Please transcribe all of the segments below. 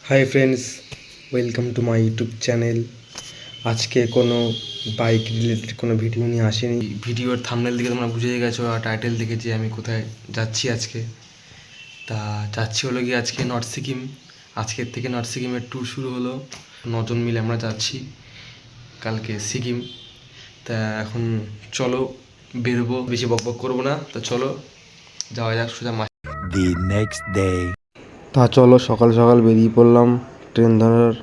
Hi friends, welcome to my YouTube channel. আজকে কোনো bike related কোনো ভিডিও নিয়ে আসেনি। ভিডিওর থাম্বনেল দিকে তোমরা বুঝে গেছো আর টাইটেল দেখে যে আমি কোথায় যাচ্ছি আজকে। তা যাচ্ছি হলো গিয়ে আজকে নর্থ সিকিম। আজকের থেকে নর্থ সিকিমের ট্যুর শুরু হলো। 9 জন মিলে আমরা যাচ্ছি কালকে সিকিম। তা এখন চলো বেরোবো, বেশি বকবক করবো না। তো চলো যাওয়া যাক সোজা The next day. তা চলো সকাল সকাল বেরিয়ে পড়লাম ট্রেন ধরার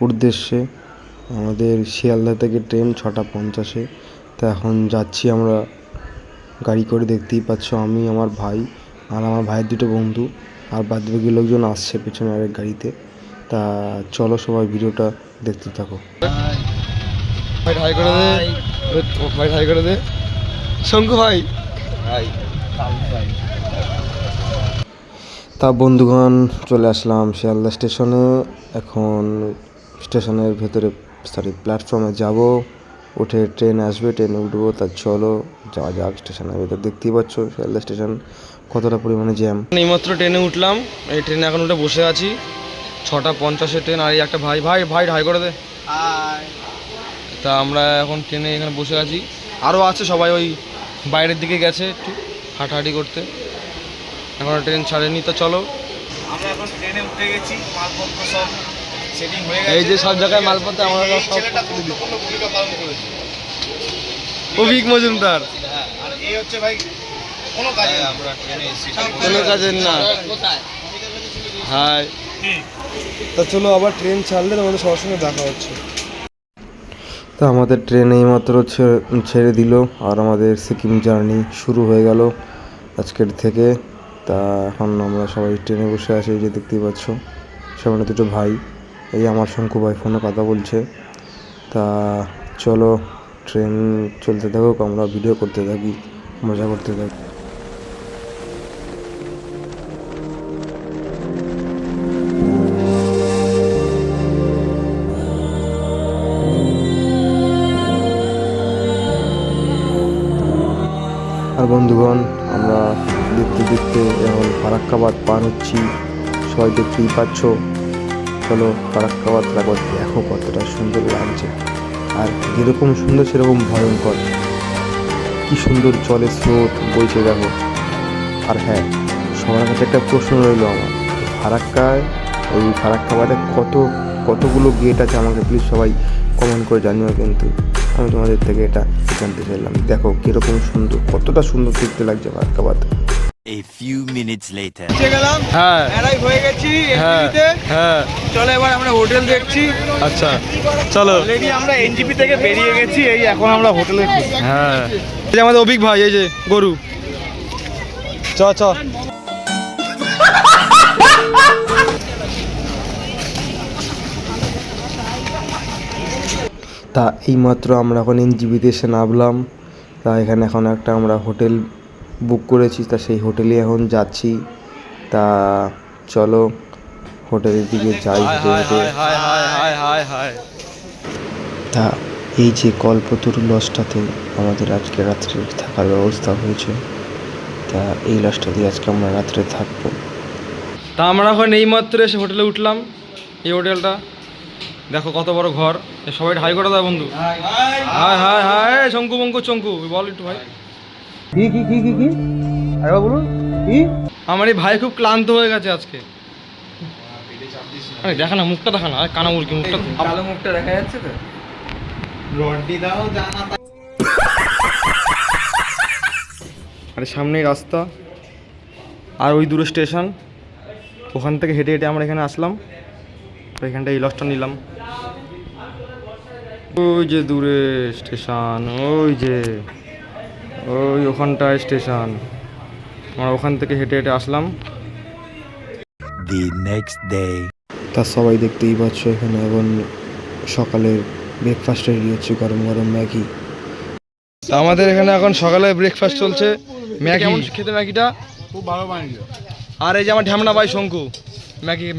উদ্দেশ্যে। আমাদের শিয়ালদা থেকে ট্রেন 6:50-এ। তা এখন যাচ্ছি আমরা গাড়ি করে, দেখতেই পাচ্ছ আমি, আমার ভাই আর আমার ভাইয়ের দুটো বন্ধু আর বাদবাকি লোকজন আসছে পেছনে আরেক গাড়িতে। তা চলো সবাই ভিডিওটা দেখতে থাকো। ভাই হাই করে দে, ভাই হাই করে দে, শঙ্কু ভাই। তা বন্ধুগণ চলে আসলাম শিয়ালদা স্টেশনে। এখন স্টেশনের ভেতরে প্ল্যাটফর্মে যাব, উঠে ট্রেন আসবে, ট্রেনে উঠবো। তা চলো যাওয়া যাক স্টেশনের ভেতর। দেখতেই পাচ্ছ শিয়ালদা স্টেশন কতটা পরিমাণে জ্যাম। এইমাত্র ট্রেনে উঠলাম, এই ট্রেনে এখন উঠে বসে আছি। 6:50-এর ট্রেন। আর এই একটা ভাই ভাই ভাই হাই করে দে। তা আমরা এখন ট্রেনে এখানে বসে আছি, আরও আছে সবাই ওই বাইরের দিকে গেছে একটু হাঁটাহাঁটি করতে। এখন ট্রেন ছাড়েনি। তো চলো আমরা এখন ট্রেনে উঠে গেছি, মালপত্র সব সেটিং হয়ে গেছে। এই যে সব জায়গায় মালপত্র আমরা সব গুরুত্বপূর্ণ ভূমিকা পালন করেছে অভিক মজুমদার। আর এই হচ্ছে ভাই কোনো কাজে আমরা ট্রেনে এসেছি, কোনো কাজের না। হাই। তা চলো আবার ট্রেন ছাড়লে আমাদের সবার সঙ্গে দেখা হচ্ছে। তা আমাদের ট্রেন এইমাত্র ছেড়ে দিল আর আমাদের সিকিম জার্নি শুরু হয়ে গেল আজকের থেকে। তা এখন আমরা সবাই ট্রেনে বসে আছি, এই যে দেখতেই পাচ্ছ সামনে দুটো ভাই, এই আমার শঙ্কু ভাই ফোনে কথা বলছে। তা চলো ট্রেন চলতে থাকুক, আমরা ভিডিও করতে থাকি, মজা করতে থাকি। আর বন্ধুগণ আমরা দেখতে দেখতে এখন ফারাক্কাবাদ পার হচ্ছি, সবাই দেখতেই পাচ্ছ। চলো ফারাক্কাবাদ একবার দেখো কতটা সুন্দর লাগছে, আর যেরকম সুন্দর সেরকম ভয়ঙ্কর। কি সুন্দর জলের স্রোত বইছে দেখো। আর হ্যাঁ, সবার কাছে একটা প্রশ্ন রইল আমার, ফারাক্কাবাদে কতগুলো গেট আছে আমাকে প্লিজ সবাই কমেন্ট করে জানিও। কিন্তু আমি তোমাদের থেকে এটা জানতে চাইলাম। দেখো কিরকম সুন্দর, কতটা সুন্দর দেখতে লাগছে Farakkabad. A few minutes later. গেলাম। হ্যাঁ অ্যারাইভ হয়ে গেছি হ্যাঁ এনজিপিতে। হ্যাঁ। চলো এবার আমরা হোটেল দেখছি। আচ্ছা চলো। অলরেডি আমরা এনজিপি থেকে বেরিয়ে গেছি, এই এখন আমরা হোটেলে খুঁজছি। হ্যাঁ, এই যে আমাদের অভিক ভাই, এই যে গরু। চ চ। তা এইমাত্র আমরা এখন এনজিপিতে এসে নামলাম। তা এখানে এখন একটা আমরা হোটেল বুক করেছি, তা সেই হোটেলে এখন যাচ্ছি। তা চলো হোটেলের দিকে যাই হেঁটে হেঁটে। তা এই যে কল্পতরু লজটাতে আমাদের আজকে রাত্রে থাকার ব্যবস্থা হয়েছে। তা এই লজটাতে আজকে আমরা রাত্রে থাকবো। তা আমরা এখন এইমাত্র এসে হোটেলে উঠলাম। এই হোটেলটা দেখো কত বড় ঘর। সবাই হাই করে দাও বন্ধু। হাই হাই হাই শঙ্কু বঙ্কু চঙ্কু বল একটু ভাই। কি কি কি কি কি আরে বলুন কি। আমার এই ভাই খুব ক্লান্ত হয়ে গেছে আজকে। আরে দেখা না মুখটা, দেখা না, আরে কানা মুরগি মুখটা, কালো মুখটা দেখা যাচ্ছে তো। রডি দাও জানা। আরে সামনেই রাস্তা আর ওই দূরে স্টেশন। ওখান থেকে হেঁটে হেঁটে আমরা এখানে আসলাম। তো এখানটা এই লজটা নিলাম। ওই যে দূরে স্টেশন, ওই যে ওই ওখানটায় স্টেশন। আমরা ওখান থেকে হেঁটে হেঁটে আসলাম। The next day. তা সবাই দেখতেই পাচ্ছ এখানে এখন সকালের ব্রেকফাস্ট রেডি হচ্ছে, গরম গরম ম্যাগি। আমাদের এখানে এখন সকালে ব্রেকফাস্ট চলছে, ম্যাগি। কেমন খেতে ম্যাগিটা? খুব ভালো বানিয়েছে। আর এই যে আমার ঢ্যামনা ভাই শঙ্কু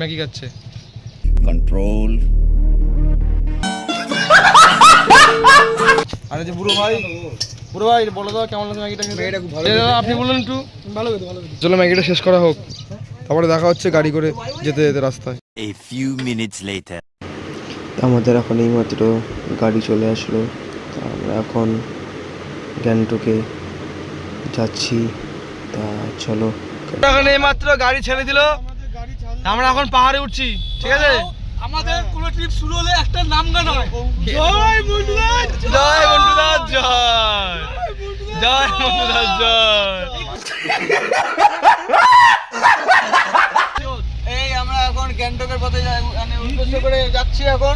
ম্যাগি খাচ্ছে। Control. আর এই যে বুড়ো ভাই বলো দাও কেমন লাগছে ম্যাগিটা খেতে? ম্যাগিটা খুব ভালো। আপনি বলুন একটু। ভালো খেতে। চলো ম্যাগিটা শেষ করা হোক, তারপরে দেখা হচ্ছে গাড়ি করে যেতে যেতে রাস্তায়। A few minutes later. আমাদের এখন এইমাত্র গাড়ি চলে আসলো, তা আমরা এখন গ্যাংটকে যাচ্ছি। তা চলো। এখন এইমাত্র গাড়ি ছেড়ে দিল, আমরা এখন পাহাড়ে উঠছি, ঠিক আছে? আমাদের কোনো ট্রিপ শুরু হলে একটা নাম গান হয়, জয় মন্টুদাস, জয় মন্টুদাস জয়, জয় মন্টুদাস জয়। এই আমরা এখন গ্যাংটকের পথে উদ্দেশ্য করে যাচ্ছি এখন।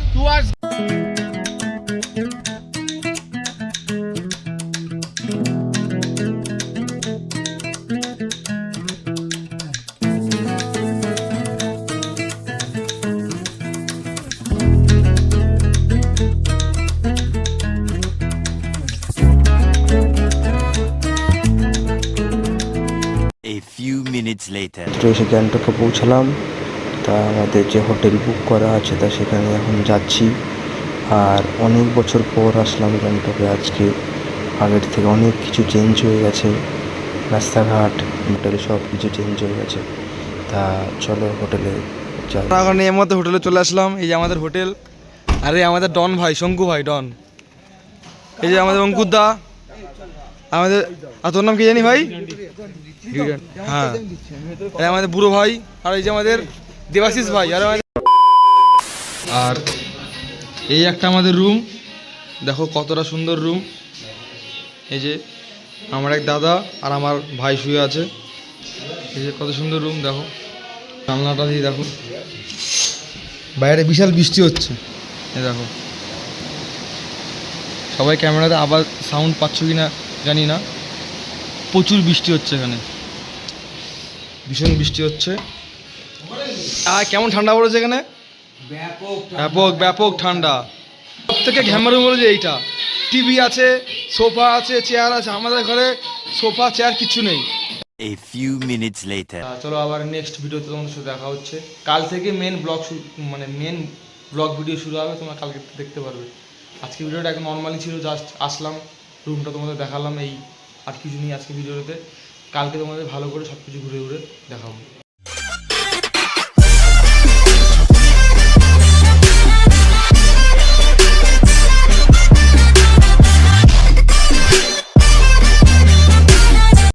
A few minutes later. তো এসে গ্যাংটকে পৌঁছালাম। তা আমাদের যে হোটেল বুক করা আছে তা সেখানে এখন যাচ্ছি। আর অনেক বছর পর আসলাম গ্যাংটকে আজকে। আগের থেকে অনেক কিছু চেঞ্জ হয়ে গেছে, রাস্তাঘাট, হোটেল সব কিছু চেঞ্জ হয়ে গেছে। তা চলো হোটেলে যাই। আমরা এখন এই মধ্যে হোটেলে চলে আসলাম। এই যে আমাদের হোটেল, আরে আমাদের ডন ভাই, শঙ্কু ভাই ডন। এই যে আমাদের অঙ্কুর দা, আমাদের, আর তোর নাম কি জানি ভাই? হ্যাঁ, এই আমাদের বুড়ো ভাই, আর এই যে আমাদের দেবাশিস ভাই, আর এই একটা আমাদের রুম, দেখো কতটা সুন্দর রুম। এই যে আমার এক দাদা আর আমার ভাই শুয়ে আছে। এই যে কত সুন্দর রুম, দেখো জানলাটা দিয়ে দেখো, বাইরে বিশাল বৃষ্টি হচ্ছে। এই দেখো, সবাই ক্যামেরাতে আবার সাউন্ড পাচ্ছ কি না জানি না, প্রচুর বৃষ্টি হচ্ছে এখানে, ভীষণ বৃষ্টি হচ্ছে। আর কেমন ঠান্ডা পড়েছে এখানে, ব্যাপক ব্যাপক ঠান্ডা। সব থেকে ঘ্যামার রুম হলো যে এইটা, টিভি আছে, সোফা আছে, চেয়ার আছে। আমাদের ঘরে সোফা চেয়ার কিছু নেই। A few minutes later. চলো আবার নেক্সট ভিডিওতে তোমাদের সাথে দেখা হচ্ছে। কাল থেকে মেন ব্লগ ভিডিও শুরু হবে, তোমরা কালকে দেখতে পারবে। আজকে ভিডিওটা এখন নর্মালি ছিল, জাস্ট আসলাম, রুমটা তোমাদের দেখালাম, এই আর কিছু নেই আজকে ভিডিওতে। কালকে তোমাদের ভালো করে সব কিছু ঘুরে ঘুরে দেখাবো।